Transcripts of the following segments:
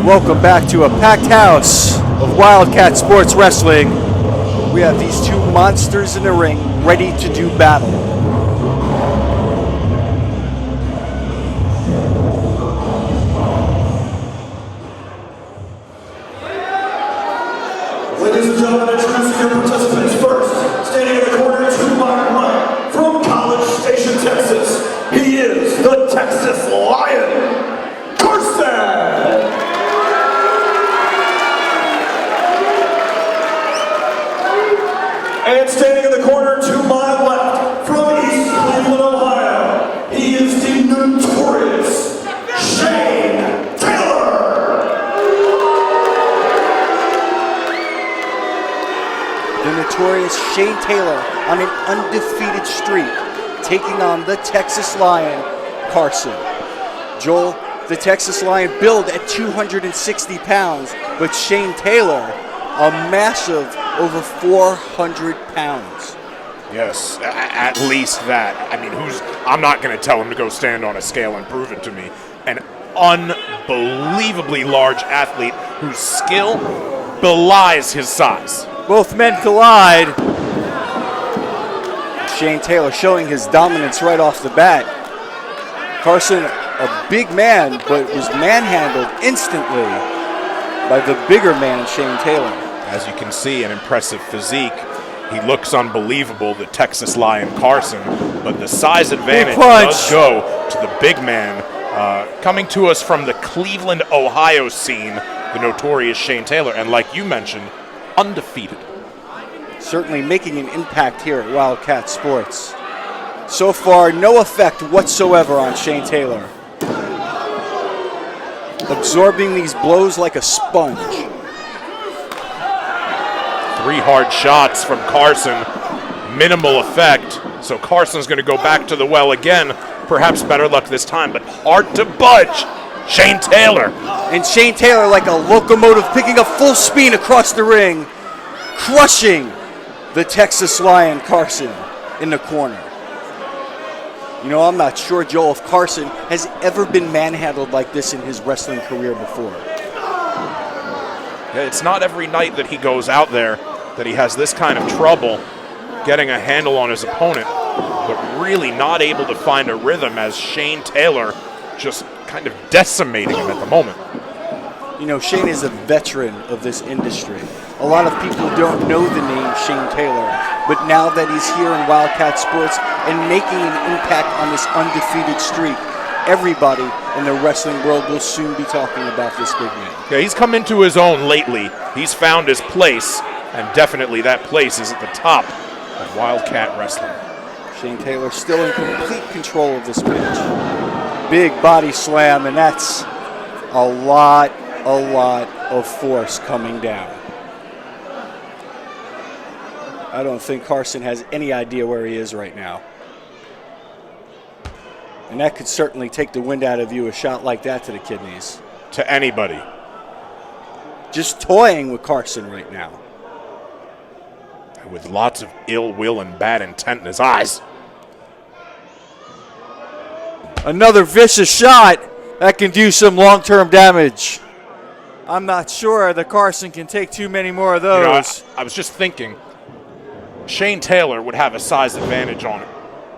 Welcome back to a packed house of Wildkat Sports Wrestling. We have these two monsters in the ring ready to do battle. Ladies and gentlemen, introducing your participants first. Standing in the corner to my right, from College Station, Texas, he is the Texas Lion, Carson! And standing in the corner to my left, from East Cleveland, Ohio, he is the notorious Shane Taylor! The notorious Shane Taylor on an undefeated streak, taking on the Texas Lion, Carson. Joel, the Texas Lion billed at 260 pounds, but Shane Taylor, a massive over 400 pounds. Yes, at least that. I mean, I'm not going to tell him to go stand on a scale and prove it to me. An unbelievably large athlete whose skill belies his size. Both men collide. Shane Taylor showing his dominance right off the bat. Carson, a big man, but was manhandled instantly by the bigger man, Shane Taylor. As you can see, an impressive physique. He looks unbelievable, the Texas Lion Carson, but the size advantage does go to the big man. Coming to us from the Cleveland, Ohio scene, the notorious Shane Taylor, and like you mentioned, undefeated. Certainly making an impact here at Wildkat Sports. So far, no effect whatsoever on Shane Taylor. Absorbing these blows like a sponge. 3 hard shots from Carson, minimal effect. So Carson's going to go back to the well again. Perhaps better luck this time, but hard to budge. Shane Taylor. And Shane Taylor, like a locomotive, picking up full speed across the ring, crushing the Texas Lion Carson in the corner. You know, I'm not sure, Joel, if Carson has ever been manhandled like this in his wrestling career before. Yeah, it's not every night that he goes out there that he has this kind of trouble getting a handle on his opponent, but really not able to find a rhythm as Shane Taylor just kind of decimating him at the moment. You know, Shane is a veteran of this industry. A lot of people don't know the name Shane Taylor, but now that he's here in Wildkat Sports and making an impact on this undefeated streak, everybody in the wrestling world will soon be talking about this big man. Yeah, he's come into his own lately. He's found his place, and definitely that place is at the top of Wildkat Wrestling. Shane Taylor still in complete control of this match. Big body slam, and that's a lot of force coming down. I don't think Carson has any idea where he is right now. And that could certainly take the wind out of you, a shot like that to the kidneys. To anybody. Just toying with Carson right now. With lots of ill will and bad intent in his eyes. Another vicious shot that can do some long-term damage. I'm not sure that Carson can take too many more of those. You know, I was just thinking, Shane Taylor would have a size advantage on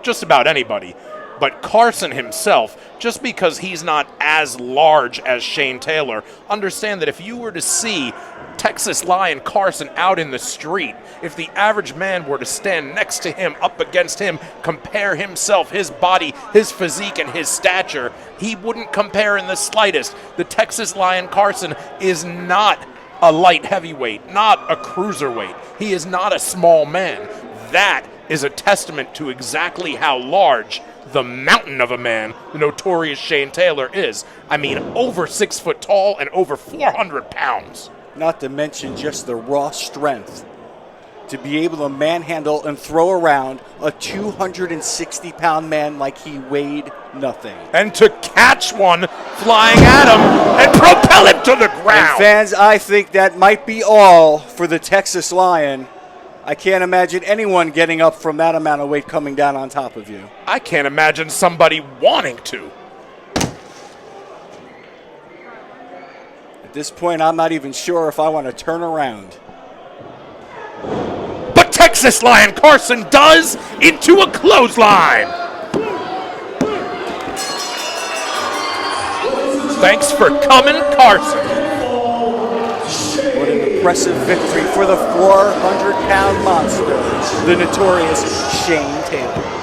just about anybody. But Carson himself, just because he's not as large as Shane Taylor, understand that if you were to see Texas Lion Carson out in the street, if the average man were to stand next to him, up against him, compare himself, his body, his physique, and his stature, he wouldn't compare in the slightest. The Texas Lion Carson is not a light heavyweight, not a cruiserweight. He is not a small man. That is a testament to exactly how large the mountain of a man, the notorious Shane Taylor, is. I mean, over 6 foot tall and over 400 pounds. Not to mention just the raw strength to be able to manhandle and throw around a 260-pound man like he weighed nothing. And to catch one flying at him and propel him to the ground. And fans, I think that might be all for the Texas Lion. I can't imagine anyone getting up from that amount of weight coming down on top of you. I can't imagine somebody wanting to. At this point, I'm not even sure if I want to turn around. But Texas Lion Carson does into a clothesline. Thanks for coming, Carson. What an impressive victory for the 400-pound monster, the notorious Shane Taylor.